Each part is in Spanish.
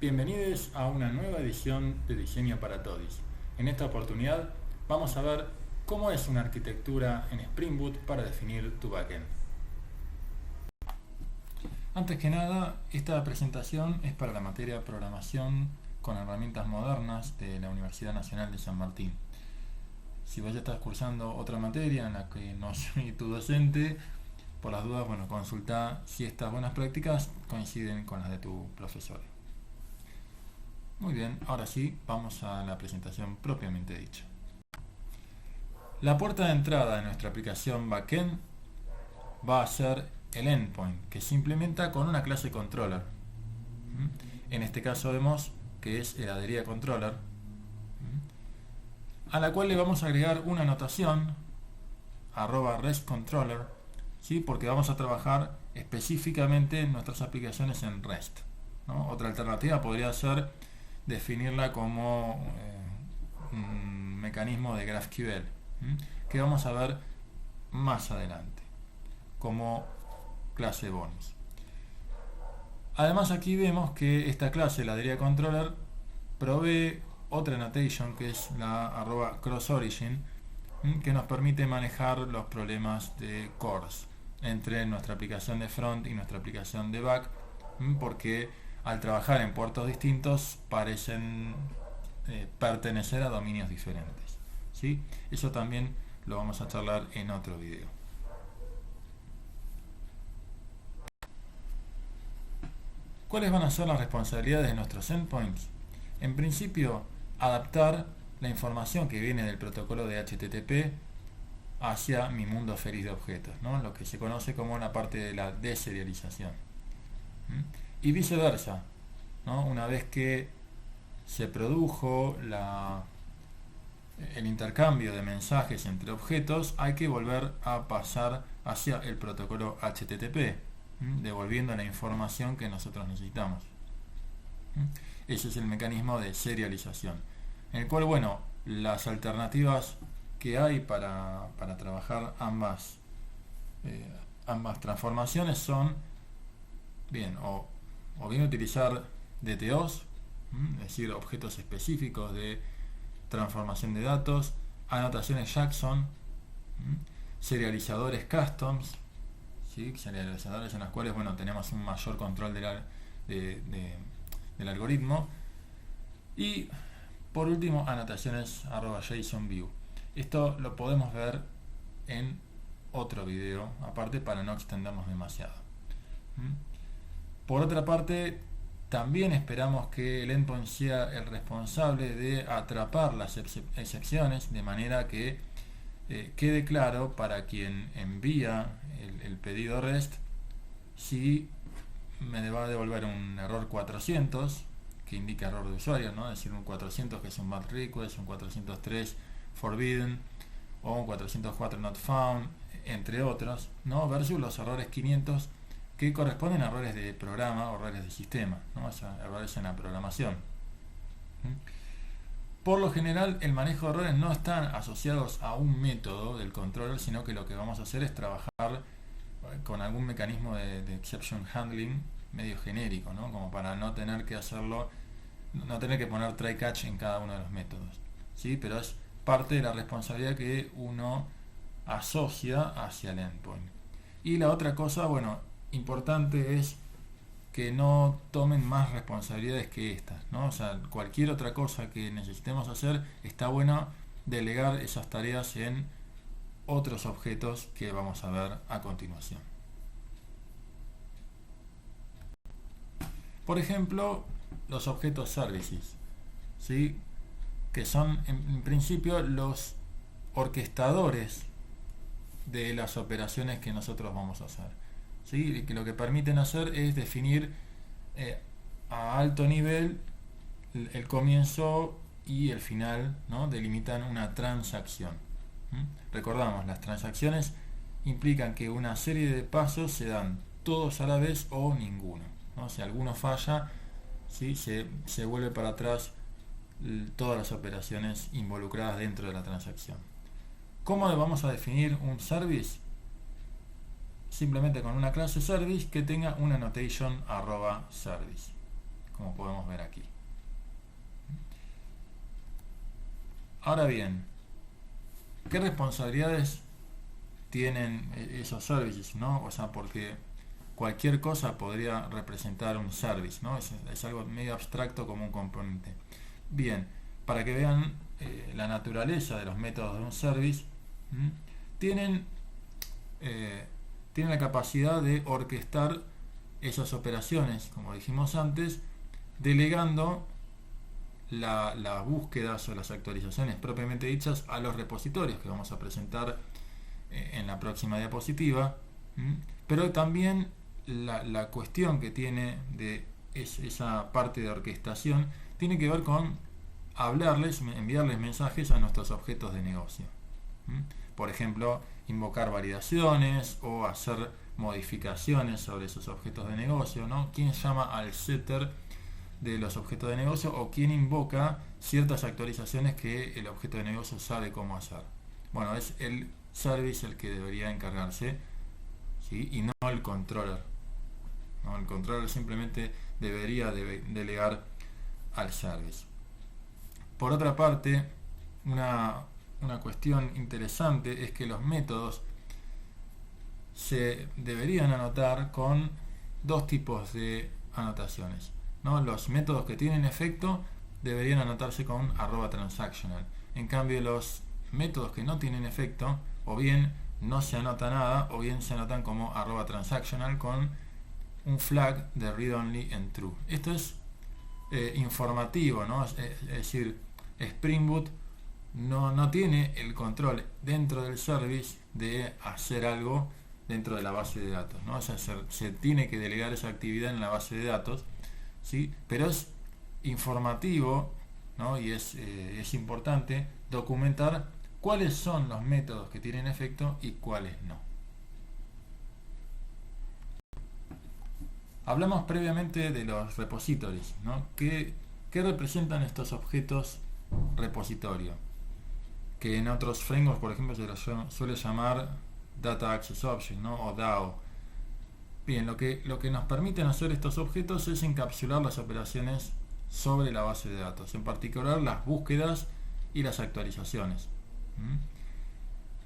Bienvenidos a una nueva edición de Diseño para Todos. En esta oportunidad vamos a ver cómo es una arquitectura en Spring Boot para definir tu backend. Antes que nada, esta presentación es para la materia Programación con herramientas modernas de la Universidad Nacional de San Martín. Si vos ya estás cursando otra materia en la que no soy tu docente, por las dudas, consulta si estas buenas prácticas coinciden con las de tu profesor. Muy bien, ahora sí, vamos a la presentación propiamente dicha. La puerta de entrada de nuestra aplicación backend va a ser el endpoint, que se implementa con una clase controller. En este caso vemos que es heladería controller, a la cual le vamos a agregar una anotación @REST-controller, ¿sí? Porque vamos a trabajar específicamente en nuestras aplicaciones en REST, ¿no? Otra alternativa podría ser definirla como un mecanismo de GraphQL, que vamos a ver más adelante como clase bonus. Además, aquí vemos que esta clase, la heladería controller, provee otra annotation que es la @crossorigin, que nos permite manejar los problemas de CORS entre nuestra aplicación de front y nuestra aplicación de back, porque al trabajar en puertos distintos parecen pertenecer a dominios diferentes, ¿sí? Eso también lo vamos a charlar en otro video. ¿Cuáles van a ser las responsabilidades de nuestros endpoints? En principio, adaptar la información que viene del protocolo de HTTP hacia mi mundo feliz de objetos, ¿no? Lo que se conoce como la parte de la deserialización. Y viceversa, ¿no? Una vez que se produjo el intercambio de mensajes entre objetos, hay que volver a pasar hacia el protocolo HTTP, devolviendo la información que nosotros necesitamos. Ese es el mecanismo de serialización, en el cual, las alternativas que hay para trabajar ambas transformaciones son o bien utilizar DTOs, es decir, objetos específicos de transformación de datos, anotaciones Jackson, serializadores customs, ¿sí? Serializadores en los cuales tenemos un mayor control del algoritmo, y por último anotaciones @JSONView. Esto lo podemos ver en otro video aparte para no extendernos demasiado. Por otra parte, también esperamos que el endpoint sea el responsable de atrapar las excepciones, de manera que quede claro para quien envía el pedido REST si me va a devolver un error 400 que indica error de usuario, ¿no? Es decir, un 400 que es un bad request, un 403 forbidden o un 404 not found, entre otros, ¿no? Versus los errores 500 que corresponden a errores de programa o errores de sistema, ¿no? O sea, errores en la programación. Por lo general, el manejo de errores no están asociados a un método del controller, sino que lo que vamos a hacer es trabajar con algún mecanismo de exception handling medio genérico, ¿no? Como para no tener que hacerlo, no tener que poner try catch en cada uno de los métodos, ¿sí? Pero es parte de la responsabilidad que uno asocia hacia el endpoint. Y la otra cosa, importante es que no tomen más responsabilidades que estas, ¿no? O sea, cualquier otra cosa que necesitemos hacer, está bueno delegar esas tareas en otros objetos que vamos a ver a continuación. Por ejemplo, los objetos services, ¿sí? Que son en principio los orquestadores de las operaciones que nosotros vamos a hacer, ¿sí? Y que lo que permiten hacer es definir a alto nivel el comienzo y el final, ¿no? Delimitan una transacción. Recordamos, las transacciones implican que una serie de pasos se dan todos a la vez o ninguno, ¿no? Si alguno falla, ¿sí? se vuelve para atrás todas las operaciones involucradas dentro de la transacción. ¿Cómo vamos a definir un service? Simplemente con una clase service que tenga una annotation @service. como podemos ver aquí. Ahora bien, ¿qué responsabilidades tienen esos services, ¿no? O sea, porque cualquier cosa podría representar un service, ¿no? Es algo medio abstracto como un componente. Bien, para que vean la naturaleza de los métodos de un service, ¿m? tienen, tienen la capacidad de orquestar esas operaciones, como dijimos antes, delegando las búsquedas o las actualizaciones propiamente dichas a los repositorios que vamos a presentar en la próxima diapositiva. Pero también la cuestión que tiene de esa parte de orquestación tiene que ver con enviarles mensajes a nuestros objetos de negocio. Por ejemplo, invocar validaciones o hacer modificaciones sobre esos objetos de negocio, ¿no? ¿Quién llama al setter de los objetos de negocio o quién invoca ciertas actualizaciones que el objeto de negocio sabe cómo hacer? Bueno, es el service el que debería encargarse, ¿sí? Y no el controller. ¿No? El controller simplemente debería delegar al service. Por otra parte, una cuestión interesante es que los métodos se deberían anotar con dos tipos de anotaciones, ¿no? Los métodos que tienen efecto deberían anotarse con @transactional. En cambio, los métodos que no tienen efecto, o bien no se anota nada, o bien se anotan como @transactional con un flag de read only en true. Esto es informativo, ¿no? Es decir, Spring Boot no tiene el control dentro del service de hacer algo dentro de la base de datos, ¿no? O sea, se tiene que delegar esa actividad en la base de datos, ¿sí? Pero es informativo, ¿no? Y es importante documentar cuáles son los métodos que tienen efecto y cuáles no. Hablamos previamente de los repositorios, ¿no? ¿Qué representan estos objetos repositorio? Que en otros frameworks, por ejemplo, se los suele llamar Data Access Object, ¿no? O DAO. Bien, lo que nos permiten hacer estos objetos es encapsular las operaciones sobre la base de datos, en particular las búsquedas y las actualizaciones.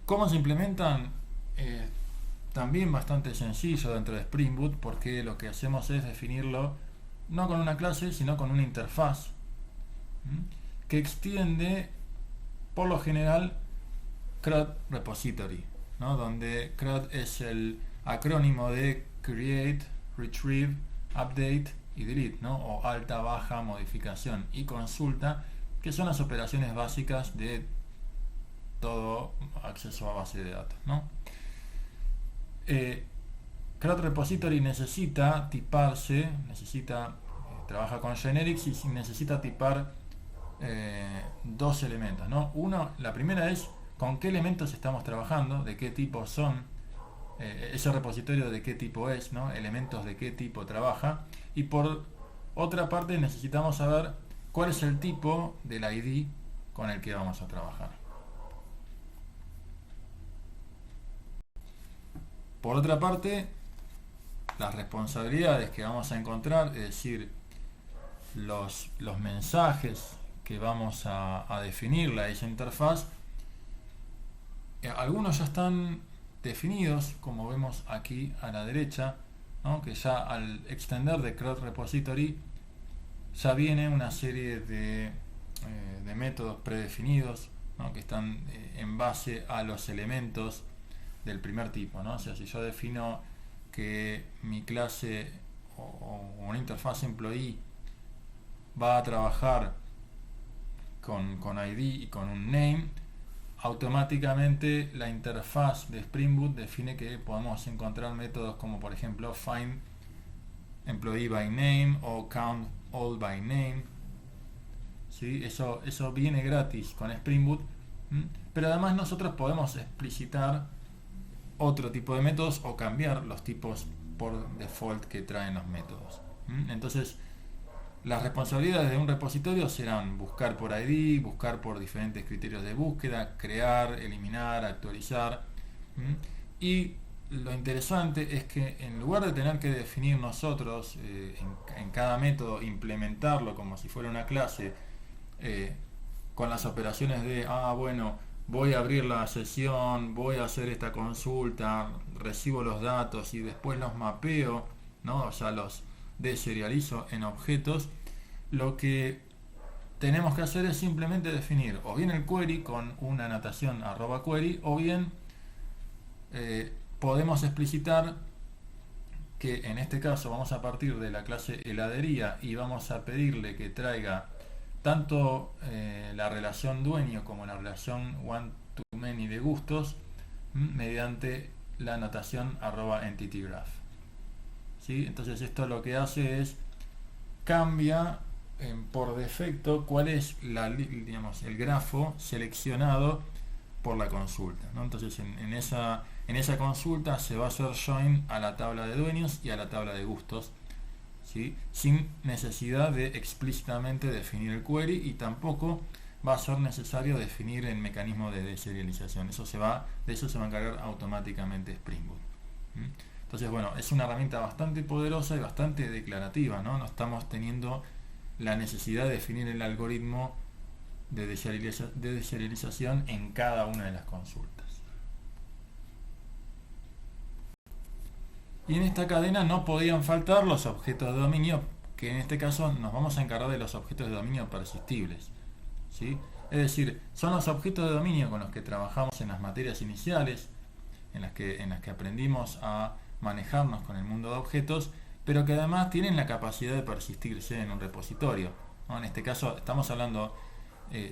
¿Cómo se implementan? También bastante sencillo dentro de Spring Boot, porque lo que hacemos es definirlo no con una clase, sino con una interfaz que extiende por lo general CRUD Repository, ¿no? Donde CRUD es el acrónimo de Create, Retrieve, Update y Delete, ¿no? O alta, baja, modificación y consulta, que son las operaciones básicas de todo acceso a base de datos, ¿no? CRUD Repository necesita tiparse, trabaja con generics y necesita tipar dos elementos, ¿no? La primera es con qué elementos estamos trabajando, de qué tipo son, ese repositorio de qué tipo es, ¿no? Elementos de qué tipo trabaja. Y por otra parte necesitamos saber cuál es el tipo del ID con el que vamos a trabajar. Por otra parte, las responsabilidades que vamos a encontrar, es decir, los mensajes que vamos a definirle a esa interfaz, algunos ya están definidos, como vemos aquí a la derecha, ¿no? Que ya al extender de CRUD Repository ya viene una serie de métodos predefinidos, ¿no? Que están en base a los elementos del primer tipo, ¿no? O sea, si yo defino que mi clase o una interfaz employee va a trabajar con ID y con un name, automáticamente la interfaz de Spring Boot define que podemos encontrar métodos como, por ejemplo, find employee by name o count all by name, ¿sí? Eso viene gratis con Spring Boot, pero además nosotros podemos explicitar otro tipo de métodos o cambiar los tipos por default que traen los métodos. Entonces, las responsabilidades de un repositorio serán buscar por ID, buscar por diferentes criterios de búsqueda, crear, eliminar, actualizar. Y lo interesante es que en lugar de tener que definir nosotros en cada método, implementarlo como si fuera una clase, eh, con las operaciones de, bueno, voy a abrir la sesión, voy a hacer esta consulta, recibo los datos y después los mapeo, ¿no? O sea, los deserializo en objetos. Lo que tenemos que hacer es simplemente definir o bien el query con una anotación @query, o bien podemos explicitar que en este caso vamos a partir de la clase heladería y vamos a pedirle que traiga tanto la relación dueño como la relación one to many de gustos mediante la anotación @entitygraph. ¿Sí? Entonces esto lo que hace es cambia por defecto cuál es digamos, el grafo seleccionado por la consulta, ¿no? Entonces en esa consulta se va a hacer join a la tabla de dueños y a la tabla de gustos, ¿sí? Sin necesidad de explícitamente definir el query, y tampoco va a ser necesario definir el mecanismo de deserialización. De eso se va a encargar automáticamente Spring Boot. Entonces, bueno, es una herramienta bastante poderosa y bastante declarativa, ¿no? No estamos teniendo la necesidad de definir el algoritmo de deserialización en cada una de las consultas. Y en esta cadena no podían faltar los objetos de dominio, que en este caso nos vamos a encargar de los objetos de dominio persistibles, ¿sí? Es decir, son los objetos de dominio con los que trabajamos en las materias iniciales, en las que aprendimos a manejarnos con el mundo de objetos, pero que además tienen la capacidad de persistirse en un repositorio, ¿no? En este caso estamos hablando,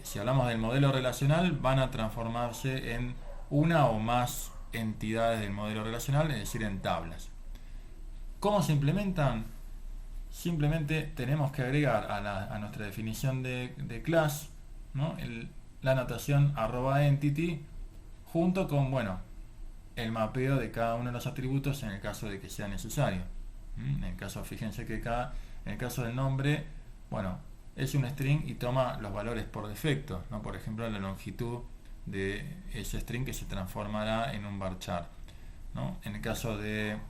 si hablamos del modelo relacional, van a transformarse en una o más entidades del modelo relacional, es decir, en tablas. ¿Cómo se implementan? Simplemente tenemos que agregar a nuestra definición de class, ¿no? La anotación @entity junto con, bueno, el mapeo de cada uno de los atributos en el caso de que sea necesario. En el caso, fíjense que en el caso del nombre, bueno, es un string y toma los valores por defecto, ¿no? Por ejemplo, la longitud de ese string que se transformará en un varchar, ¿no? En el caso del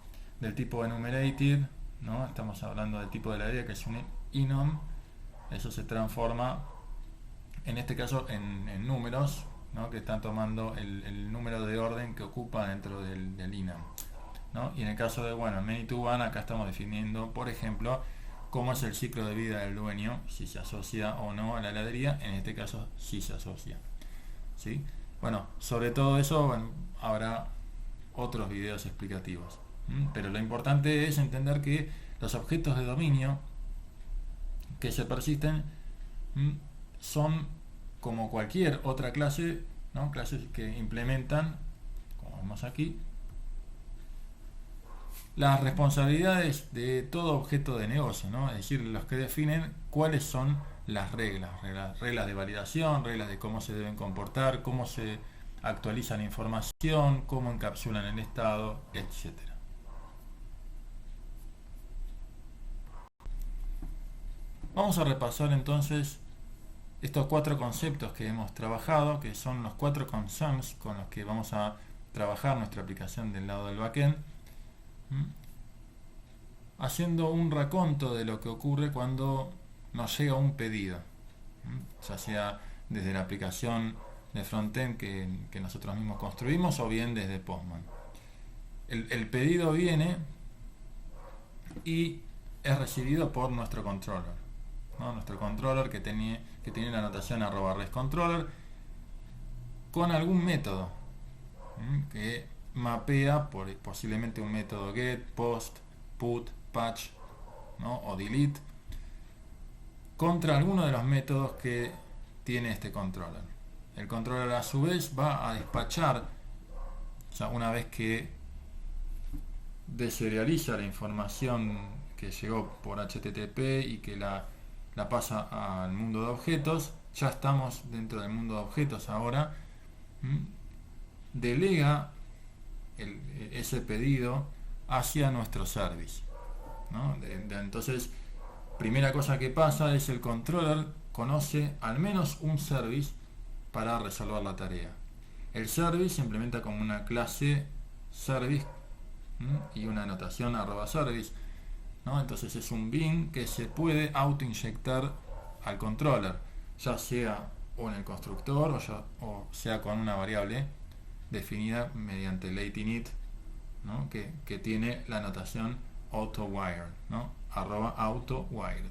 tipo enumerated, ¿no? Estamos hablando del tipo de la idea, que es un enum. Eso se transforma en este caso en números, ¿no? Que están tomando el número de orden que ocupa dentro del enum, ¿no? Y en el caso de, bueno, many to one, acá estamos definiendo, por ejemplo, cómo es el ciclo de vida del dueño, si se asocia o no a la heladería. En este caso sí se asocia, ¿sí? Bueno, sobre todo eso, bueno, habrá otros videos explicativos. Pero lo importante es entender que los objetos de dominio que se persisten son como cualquier otra clase, ¿no? Clases que implementan, como vemos aquí, las responsabilidades de todo objeto de negocio, ¿no? Es decir, los que definen cuáles son las reglas de validación, reglas de cómo se deben comportar, cómo se actualiza la información, cómo encapsulan el estado, etc. Vamos a repasar entonces estos 4 conceptos que hemos trabajado, que son los 4 concerns con los que vamos a trabajar nuestra aplicación del lado del backend, haciendo un raconto de lo que ocurre cuando nos llega un pedido, ya sea desde la aplicación de frontend que nosotros mismos construimos, o bien desde Postman. El pedido viene y es recibido por nuestro controller, ¿no? Nuestro controller que tiene la anotación @RESTController con algún método que mapea posiblemente un método get, post, put, patch, ¿no? O delete contra alguno de los métodos que tiene este controller. El controller a su vez va a despachar, o sea, una vez que deserializa la información que llegó por HTTP y que la pasa al mundo de objetos. Ya estamos dentro del mundo de objetos ahora. Delega ese pedido hacia nuestro service, ¿no? Entonces, primera cosa que pasa es el controller conoce al menos un service para resolver la tarea. El service se implementa como una clase service y una anotación @service, ¿no? Entonces es un bin que se puede autoinyectar al controller, ya sea o en el constructor o sea con una variable definida mediante lateInit, ¿no? que tiene la anotación AutoWired, ¿no? @AutoWired.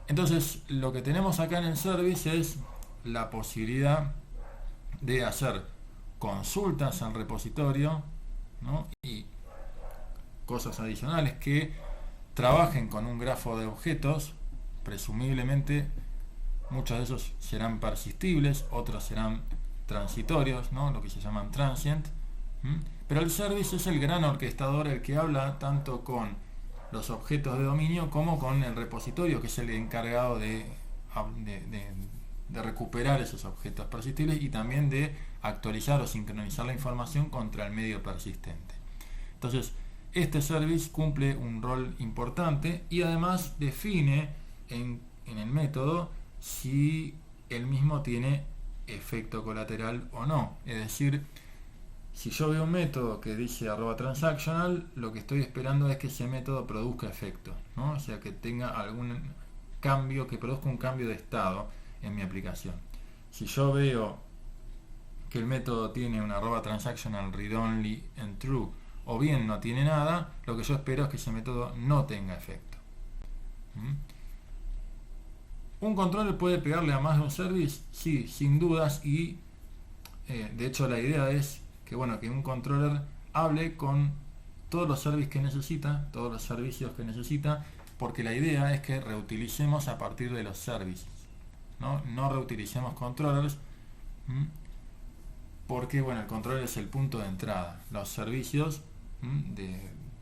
Entonces lo que tenemos acá en el service es la posibilidad de hacer consultas al repositorio, ¿no? Y cosas adicionales que trabajen con un grafo de objetos. Presumiblemente muchos de esos serán persistibles, otros serán transitorios, ¿no? Lo que se llaman transient. Pero el service es el gran orquestador, el que habla tanto con los objetos de dominio como con el repositorio, que es el encargado de recuperar esos objetos persistibles y también de actualizar o sincronizar la información contra el medio persistente. Entonces, este service cumple un rol importante y además define en el método si el mismo tiene efecto colateral o no. Es decir, si yo veo un método que dice @transactional, lo que estoy esperando es que ese método produzca efecto, ¿no? O sea, que tenga algún cambio, que produzca un cambio de estado en mi aplicación. Si yo veo que el método tiene un @transactional read only and true, o bien no tiene nada, lo que yo espero es que ese método no tenga efecto. ¿Un controller puede pegarle a más de un service? Sí, sin dudas, y de hecho la idea es que un controller hable con todos los servicios que necesita, porque la idea es que reutilicemos a partir de los servicios, no reutilicemos controllers, porque el controller es el punto de entrada. Los servicios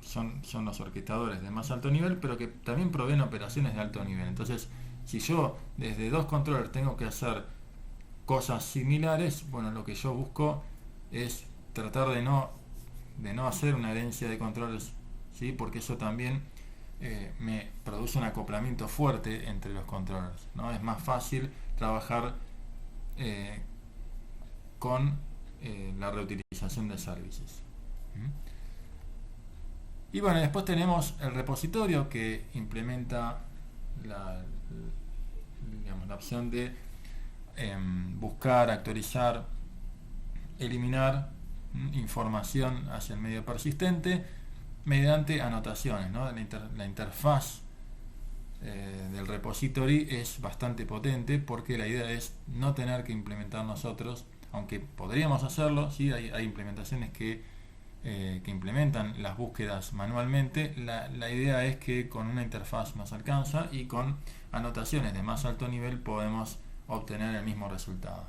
son los orquestadores de más alto nivel, pero que también proveen operaciones de alto nivel. Entonces, si yo desde dos controllers tengo que hacer cosas similares, lo que yo busco es tratar de no hacer una herencia de controllers, ¿sí? Porque eso también me produce un acoplamiento fuerte entre los controllers, ¿no? Es más fácil trabajar con la reutilización de servicios. Y después tenemos el repositorio que implementa la opción de buscar, actualizar, eliminar información hacia el medio persistente mediante anotaciones, ¿no? La interfaz del repository es bastante potente, porque la idea es no tener que implementar nosotros, aunque podríamos hacerlo, ¿sí? Hay implementaciones que implementan las búsquedas manualmente. La idea es que con una interfaz nos alcanza, y con anotaciones de más alto nivel podemos obtener el mismo resultado.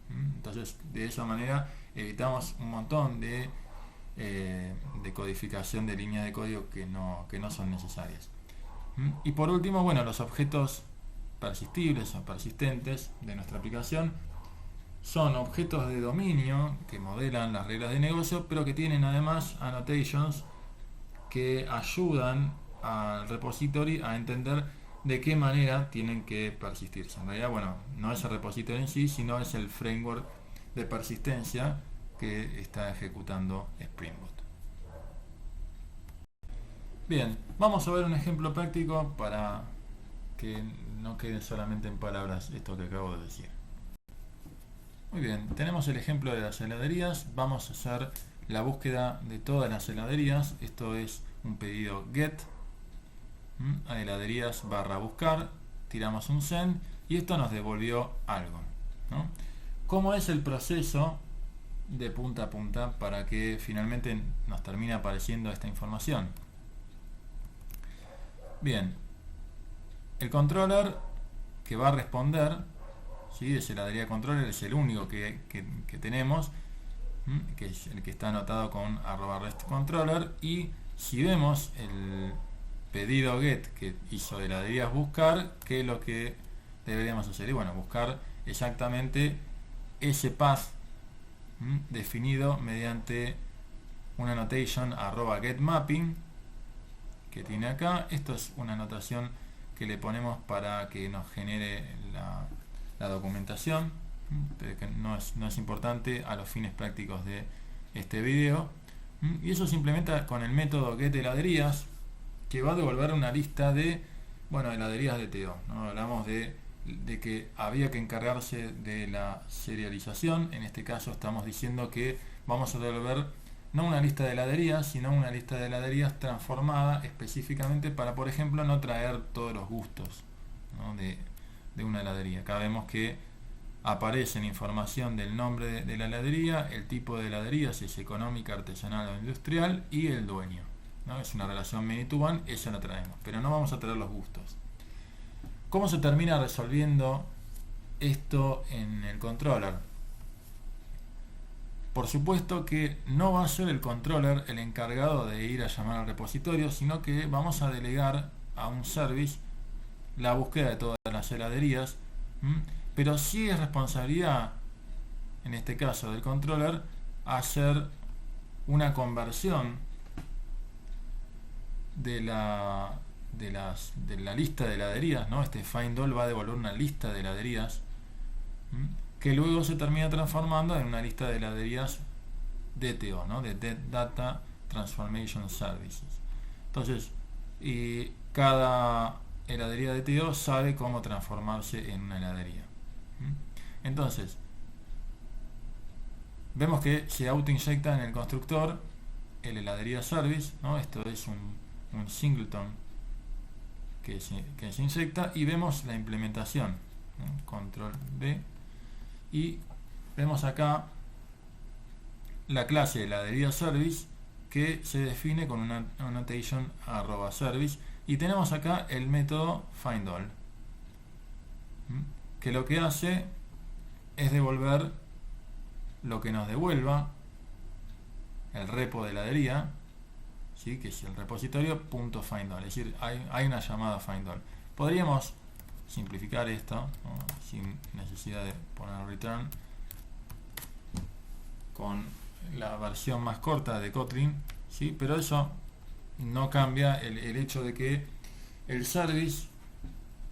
Entonces, de esa manera evitamos un montón de codificación de líneas de código que no son necesarias. Y por último, los objetos persistibles o persistentes de nuestra aplicación son objetos de dominio que modelan las reglas de negocio, pero que tienen además annotations que ayudan al repository a entender de qué manera tienen que persistirse. En realidad, no es el repository en sí, sino es el framework de persistencia que está ejecutando Spring Boot. Bien, vamos a ver un ejemplo práctico para que no quede solamente en palabras esto que acabo de decir. Muy bien, tenemos el ejemplo de las heladerías. Vamos a hacer la búsqueda de todas las heladerías. Esto es un pedido get a heladerías /buscar, tiramos un send y esto nos devolvió algo, ¿no? ¿Cómo es el proceso de punta a punta para que finalmente nos termine apareciendo esta información? Bien, el controller que va a responder, ¿sí? Es heladería controller, es el único que tenemos, que es el que está anotado con @REST_controller, y si vemos el pedido get que hizo heladerías buscar, ¿qué es lo que deberíamos hacer? Y buscar exactamente ese path definido mediante una annotation @getMapping que tiene acá. Esto es una anotación que le ponemos para que nos genere la documentación, pero que no es importante a los fines prácticos de este video. Y eso se implementa con el método getHeladerías, que va a devolver una lista de, bueno, heladerías de TO, ¿no? Hablamos de que había que encargarse de la serialización. En este caso estamos diciendo que vamos a devolver no una lista de heladerías, sino una lista de heladerías transformada específicamente para, por ejemplo, no traer todos los gustos, ¿no? de una heladería. Acá vemos que aparecen información del nombre de la heladería, el tipo de heladería, si es económica, artesanal o industrial, y el dueño, ¿no? Es una relación many to one, esa la traemos, pero no vamos a traer los gustos. ¿Cómo se termina resolviendo esto en el controller? Por supuesto que no va a ser el controller el encargado de ir a llamar al repositorio, sino que vamos a delegar a un service la búsqueda de todas las heladerías, pero sí es responsabilidad, en este caso del controller, hacer una conversión de la lista de heladerías, ¿no? Este find all va a devolver una lista de heladerías que luego se termina transformando en una lista de heladerías DTO, ¿no? De Data Transformation Services. Entonces, y cada heladería DTO sabe cómo transformarse en una heladería. Entonces, vemos que se autoinyecta en el constructor el heladería service, ¿no? Esto es un singleton que se inyecta, y vemos la implementación, ¿no? Control B, y vemos acá la clase heladería service que se define con una annotation @service, y tenemos acá el método findAll, que lo que hace es devolver lo que nos devuelva el repo de heladería, ¿sí? Que es el repositorio .findAll, es decir, hay una llamada findAll. Podríamos simplificar esto, ¿no? Sin necesidad de poner return, con la versión más corta de Kotlin, ¿sí? Pero eso no cambia el hecho de que el service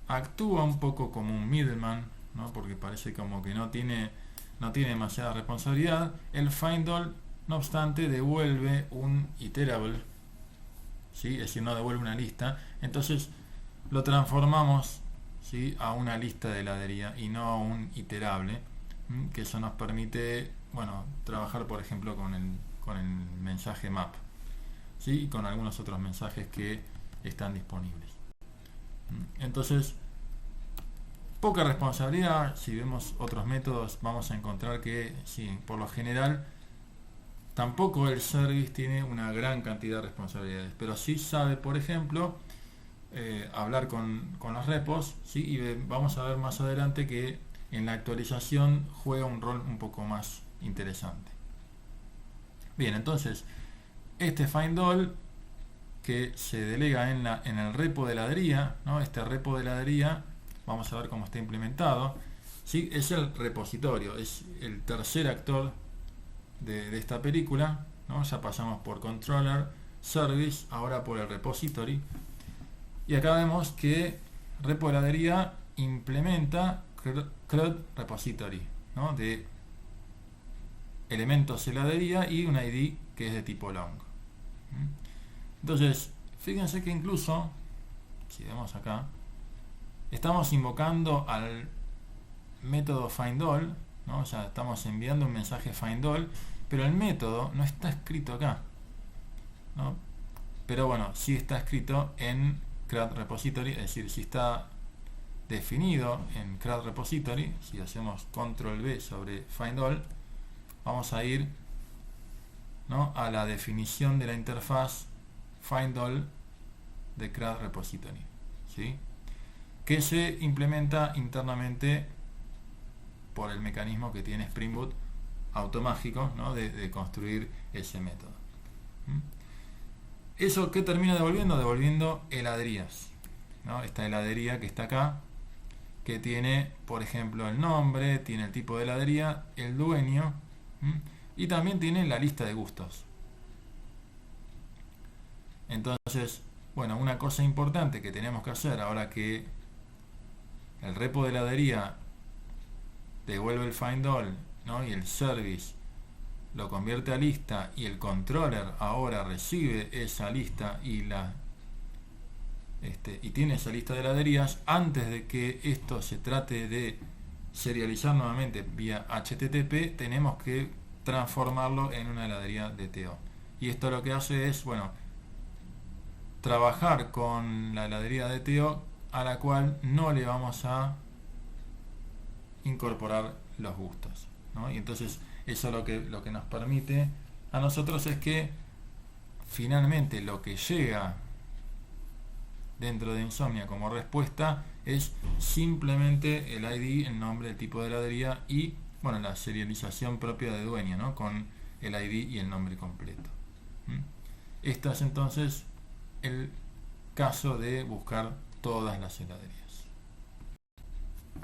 actúa un poco como un middleman, ¿no? Porque parece como que no tiene demasiada responsabilidad. El findAll, no obstante, devuelve un iterable, ¿sí? Es decir, no devuelve una lista. Entonces lo transformamos, ¿sí? A una lista de heladería y no a un iterable, que eso nos permite, bueno, trabajar por ejemplo con el mensaje map, ¿sí? Y con algunos otros mensajes que están disponibles. Entonces, poca responsabilidad. Si vemos otros métodos, vamos a encontrar que sí, por lo general tampoco el service tiene una gran cantidad de responsabilidades, pero sí sabe, por ejemplo, hablar con los repos, ¿sí? Y vamos a ver más adelante que en la actualización juega un rol un poco más interesante. Bien, entonces este findAll que se delega en el repo de heladería, ¿no? Este repo de heladería, vamos a ver cómo está implementado, ¿sí? Es el repositorio, es el tercer actor de esta película, ¿no? Ya pasamos por controller, service, ahora por el repository, y acá vemos que repo de heladería implementa CRUD repository, ¿no? De elementos heladería y un ID que es de tipo long. Entonces, fíjense que incluso, si vemos acá, estamos invocando al método findAll, ¿no? O sea, estamos enviando un mensaje findAll, pero el método no está escrito acá, ¿no? Pero bueno, sí está escrito en CRUD repository, es decir, si está definido en CRUD repository, si hacemos control V sobre findAll, vamos a ir, ¿no? A la definición de la interfaz findAll de CRUD repository, ¿sí? Que se implementa internamente por el mecanismo que tiene Spring Boot automático, ¿no? de construir ese método. ¿Eso qué termina devolviendo? Devolviendo heladerías, ¿no? Esta heladería que está acá, que tiene, por ejemplo, el nombre, tiene el tipo de heladería, el dueño, y también tiene la lista de gustos. Entonces, bueno, una cosa importante que tenemos que hacer ahora que el repo de heladería devuelve el findAll, ¿no? Y el service lo convierte a lista y el controller ahora recibe esa lista y tiene esa lista de heladerías, antes de que esto se trate de serializar nuevamente vía HTTP, tenemos que transformarlo en una heladería DTO. Y esto lo que hace es, bueno, trabajar con la heladería DTO a la cual no le vamos a incorporar los gustos, ¿no? Y entonces eso lo que nos permite a nosotros es que finalmente lo que llega dentro de Insomnia como respuesta es simplemente el ID, el nombre, el tipo de heladería y, bueno, la serialización propia de dueño, ¿no? Con el ID y el nombre completo. Este es entonces el caso de buscar todas las heladerías.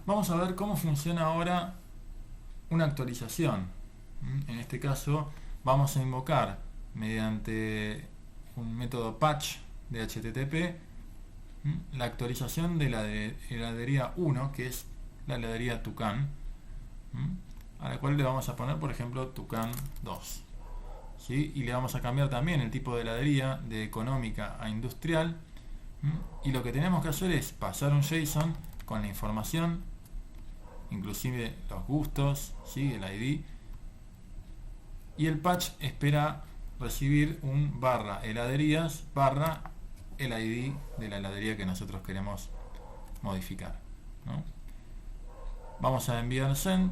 Vamos a ver cómo funciona ahora una actualización. En este caso vamos a invocar mediante un método patch de HTTP la actualización de la heladería 1, que es la heladería Tucán, a la cual le vamos a poner, por ejemplo, Tucán 2. ¿Sí? Y le vamos a cambiar también el tipo de heladería de económica a industrial. Y lo que tenemos que hacer es pasar un JSON con la información, inclusive los gustos, ¿sí? El ID. Y el patch espera recibir un barra heladerías barra el ID de la heladería que nosotros queremos modificar, ¿no? Vamos a enviar send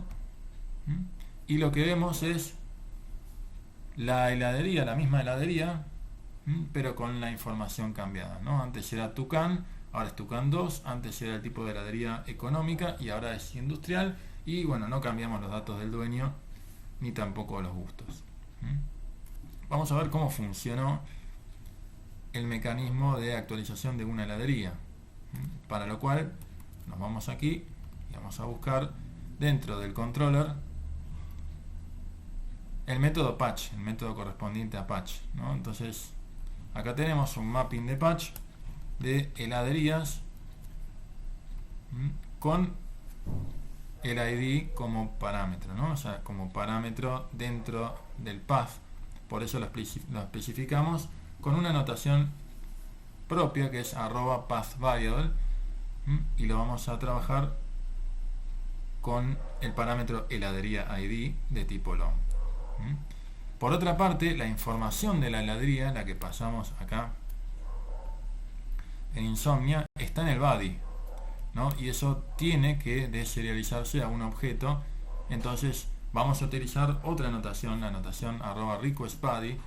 y lo que vemos es la heladería, la misma heladería, pero con la información cambiada, ¿no? Antes era Tucán, ahora es Tucán 2, antes era el tipo de heladería económica y ahora es industrial, y bueno, no cambiamos los datos del dueño ni tampoco los gustos. Vamos a ver cómo funcionó el mecanismo de actualización de una heladería, para lo cual nos vamos aquí y vamos a buscar dentro del controller el método patch, el método correspondiente a patch, ¿no? Entonces acá tenemos un mapping de patch de heladerías con el ID como parámetro, ¿no? O sea, como parámetro dentro del path. Por eso lo especificamos con una notación propia que es @pathVariable, y lo vamos a trabajar con el parámetro heladería ID de tipo long. Por otra parte, la información de la heladería, la que pasamos acá en Insomnia, está en el body, ¿no? Y eso tiene que deserializarse a un objeto. Entonces vamos a utilizar otra notación, la notación @requestBody,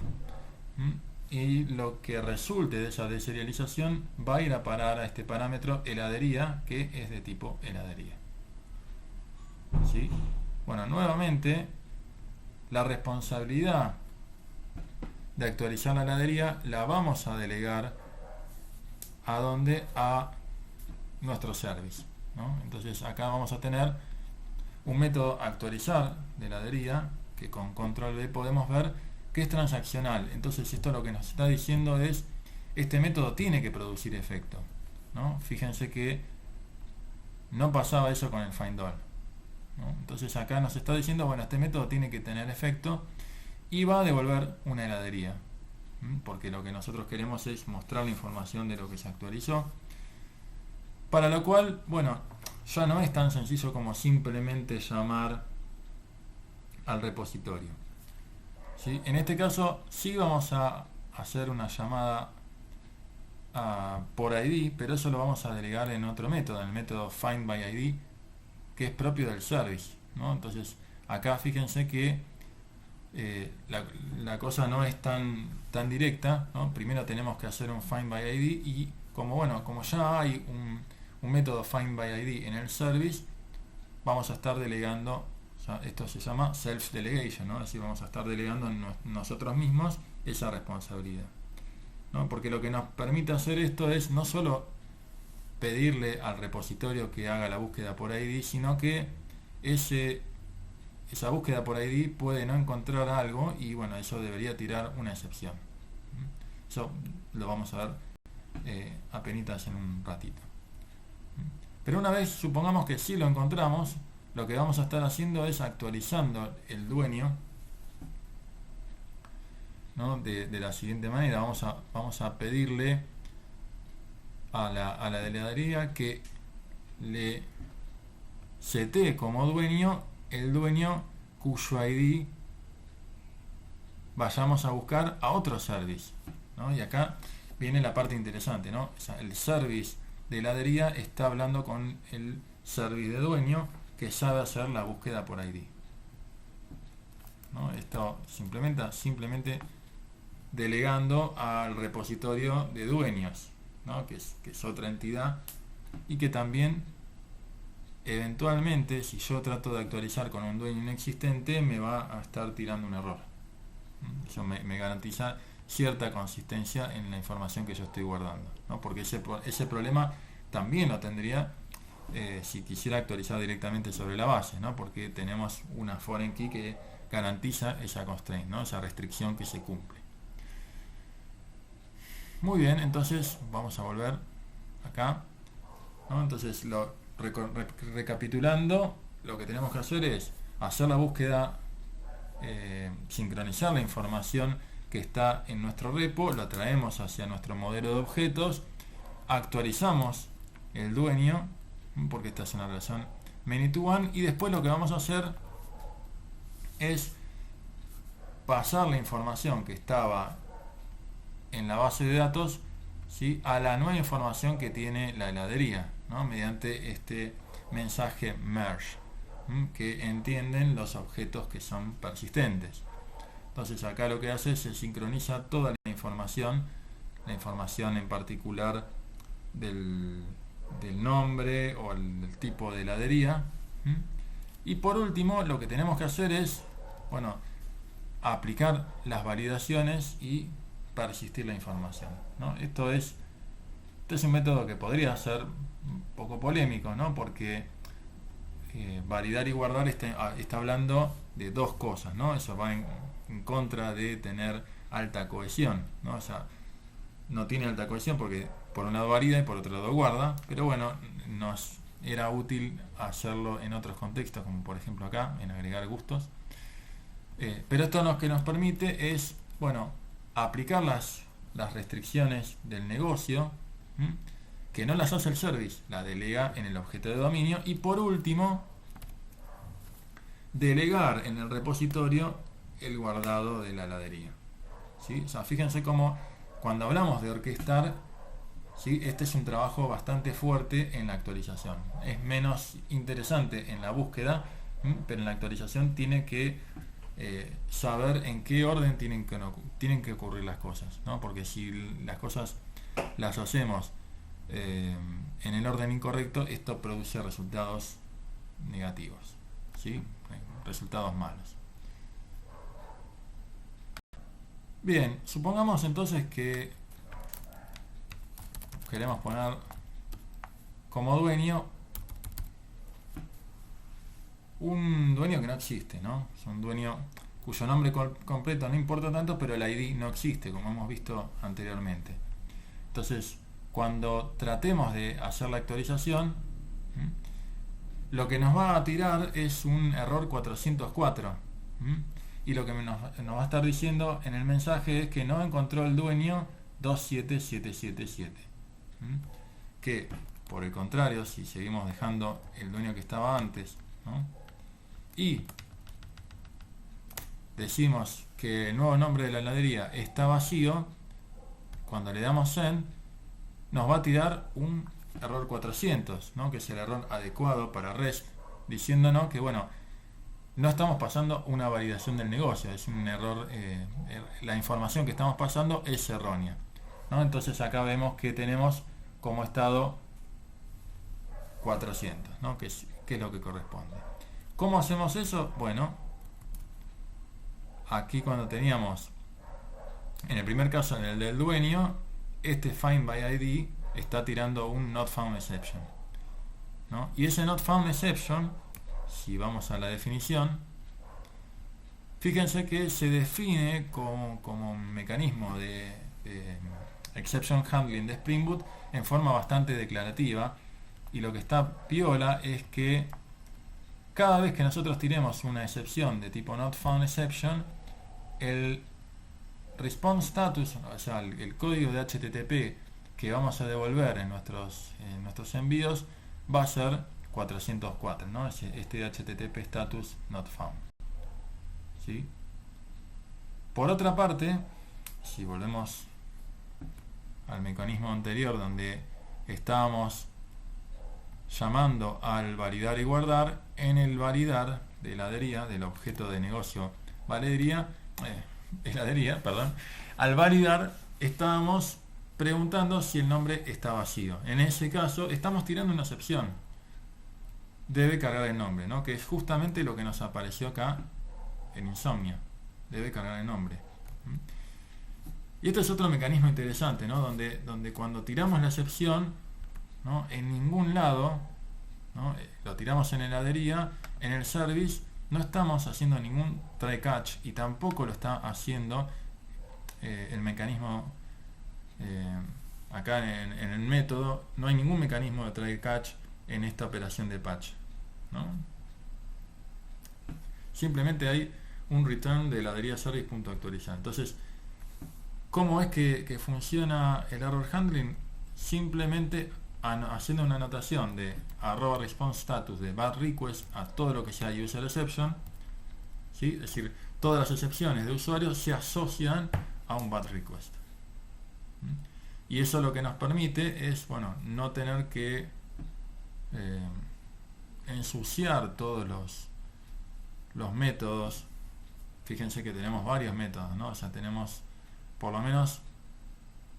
y lo que resulte de esa deserialización va a ir a parar a este parámetro heladería, que es de tipo heladería. ¿Sí? Bueno, nuevamente la responsabilidad de actualizar la heladería la vamos a delegar a nuestro service, ¿no? Entonces acá vamos a tener un método actualizar de heladería que con control V podemos ver que es transaccional. Entonces esto lo que nos está diciendo es, este método tiene que producir efecto, ¿no? Fíjense que no pasaba eso con el find all, ¿no? Entonces acá nos está diciendo, bueno, este método tiene que tener efecto y va a devolver una heladería, porque lo que nosotros queremos es mostrar la información de lo que se actualizó, para lo cual, bueno, ya no es tan sencillo como simplemente llamar al repositorio, ¿sí? En este caso sí vamos a hacer una llamada por ID, pero eso lo vamos a delegar en otro método, en el método findById, que es propio del service, ¿no? Entonces acá fíjense que la cosa no es tan directa, ¿no? Primero tenemos que hacer un findById y como ya hay un método findById en el service, vamos a estar delegando, o sea, esto se llama self-delegation, ¿no? Así vamos a estar delegando nosotros mismos esa responsabilidad, ¿no? Porque lo que nos permite hacer esto es no solo pedirle al repositorio que haga la búsqueda por ID, sino que esa búsqueda por ID puede no encontrar algo y bueno, eso debería tirar una excepción. Eso lo vamos a ver apenitas en un ratito. Pero una vez supongamos que sí lo encontramos, lo que vamos a estar haciendo es actualizando el dueño ¿no? De la siguiente manera. Vamos a pedirle a la heladería que le setee como dueño el dueño cuyo ID vayamos a buscar a otro service, ¿no? Y acá viene la parte interesante, ¿no? O sea, el service de heladería está hablando con el service de dueño que sabe hacer la búsqueda por ID, ¿no? Esto simplemente delegando al repositorio de dueños, ¿no? que es otra entidad y que también eventualmente, si yo trato de actualizar con un dueño inexistente, me va a estar tirando un error. Eso me garantiza cierta consistencia en la información que yo estoy guardando, ¿no? Porque ese problema también lo tendría si quisiera actualizar directamente sobre la base, ¿no? Porque tenemos una foreign key que garantiza esa constraint, ¿no? Esa restricción que se cumple. Muy bien, entonces vamos a volver acá, ¿no? Entonces, recapitulando, lo que tenemos que hacer es hacer la búsqueda, sincronizar la información que está en nuestro repo, lo traemos hacia nuestro modelo de objetos, actualizamos el dueño, porque esta es una relación many to one, y después lo que vamos a hacer es pasar la información que estaba en la base de datos, ¿sí?, a la nueva información que tiene la heladería, ¿no? Mediante este mensaje merge, que entienden los objetos que son persistentes. Entonces acá lo que hace es se sincroniza toda la información en particular del nombre o el tipo de heladería. Y por último lo que tenemos que hacer es, bueno, aplicar las validaciones y persistir la información, ¿no? Este es un método que podría ser un poco polémico, ¿no? Porque validar y guardar está hablando de dos cosas, ¿no? Eso va en contra de tener alta cohesión, ¿no? O sea, no tiene alta cohesión porque por un lado valida y por otro lado guarda, pero bueno, nos era útil hacerlo en otros contextos, como por ejemplo acá, en agregar gustos. Pero esto lo que nos permite es, bueno, aplicar las restricciones del negocio, que no las hace el service, la delega en el objeto de dominio, y por último, delegar en el repositorio el guardado de la heladería, ¿sí? O sea, fíjense cómo cuando hablamos de orquestar, ¿sí?, este es un trabajo bastante fuerte en la actualización. Es menos interesante en la búsqueda, pero en la actualización tiene que saber en qué orden tienen que ocurrir las cosas, ¿no? Porque si las cosas las hacemos en el orden incorrecto, esto produce resultados negativos, ¿sí? Resultados malos. Bien, supongamos entonces que queremos poner como dueño un dueño que no existe, ¿no? Es un dueño cuyo nombre completo no importa tanto, pero el ID no existe, como hemos visto anteriormente. Entonces, cuando tratemos de hacer la actualización, lo que nos va a tirar es un error 404. Y lo que nos va a estar diciendo en el mensaje es que no encontró el dueño 27777. Que, por el contrario, si seguimos dejando el dueño que estaba antes, ¿no?, y decimos que el nuevo nombre de la heladería está vacío, cuando le damos send, nos va a tirar un error 400, ¿no?, que es el error adecuado para REST, diciéndonos que, bueno, no estamos pasando una validación del negocio, es un error, la información que estamos pasando es errónea, ¿no? Entonces acá vemos que tenemos como estado 400, ¿no?, que es lo que corresponde. ¿Cómo hacemos eso? Bueno, aquí cuando teníamos, en el primer caso, en el del dueño, este find by ID está tirando un not found exception, ¿no? Y ese not found exception, si vamos a la definición, fíjense que se define como un mecanismo de exception handling de Spring Boot en forma bastante declarativa, y lo que está piola es que cada vez que nosotros tiremos una excepción de tipo not found exception, el response status, o sea, el código de HTTP que vamos a devolver en nuestros envíos va a ser 404, ¿no? Este HTTP status not found. ¿Sí? Por otra parte, si volvemos al mecanismo anterior donde estábamos llamando al validar y guardar, en el validar de heladería, del objeto de negocio heladería, perdón, al validar estábamos preguntando si el nombre está vacío. En ese caso estamos tirando una excepción. Debe cargar el nombre, ¿no? Que es justamente lo que nos apareció acá en Insomnia. Debe cargar el nombre. Y este es otro mecanismo interesante, ¿no? Donde cuando tiramos la excepción, ¿no? En ningún lado, ¿no? Lo tiramos en heladería, en el service no estamos haciendo ningún try catch y tampoco lo está haciendo el mecanismo acá en el método. No hay ningún mecanismo de try catch en esta operación de patch, ¿no? Simplemente hay un return de heladería service.actualizar. Entonces, ¿cómo es que funciona el error handling? Simplemente haciendo una anotación de @response status de bad request a todo lo que sea user exception, ¿sí? Es decir, todas las excepciones de usuarios se asocian a un bad request. Y eso lo que nos permite es, bueno, no tener que ensuciar todos los métodos. Fíjense que tenemos varios métodos, ¿no? O sea, tenemos por lo menos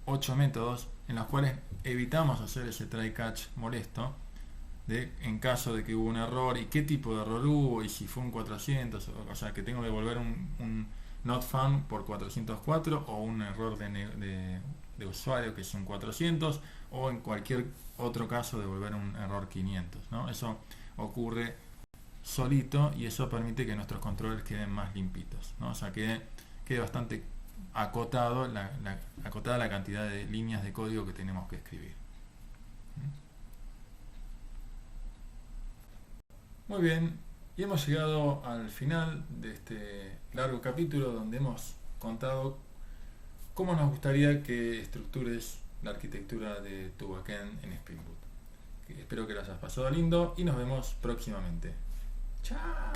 8 métodos en los cuales evitamos hacer ese try catch molesto en caso de que hubo un error y qué tipo de error hubo y si fue un 400, o sea, que tengo que devolver un not found por 404 o un error de usuario que es un 400 o en cualquier otro caso devolver un error 500, ¿no? Eso ocurre solito y eso permite que nuestros controles queden más limpitos, ¿no? O sea, quede bastante acotada la cantidad de líneas de código que tenemos que escribir. Muy bien, y hemos llegado al final de este largo capítulo donde hemos contado cómo nos gustaría que estructures la arquitectura de tu backend en Spring Boot. Espero que lo hayas pasado lindo y nos vemos próximamente. ¡Chao!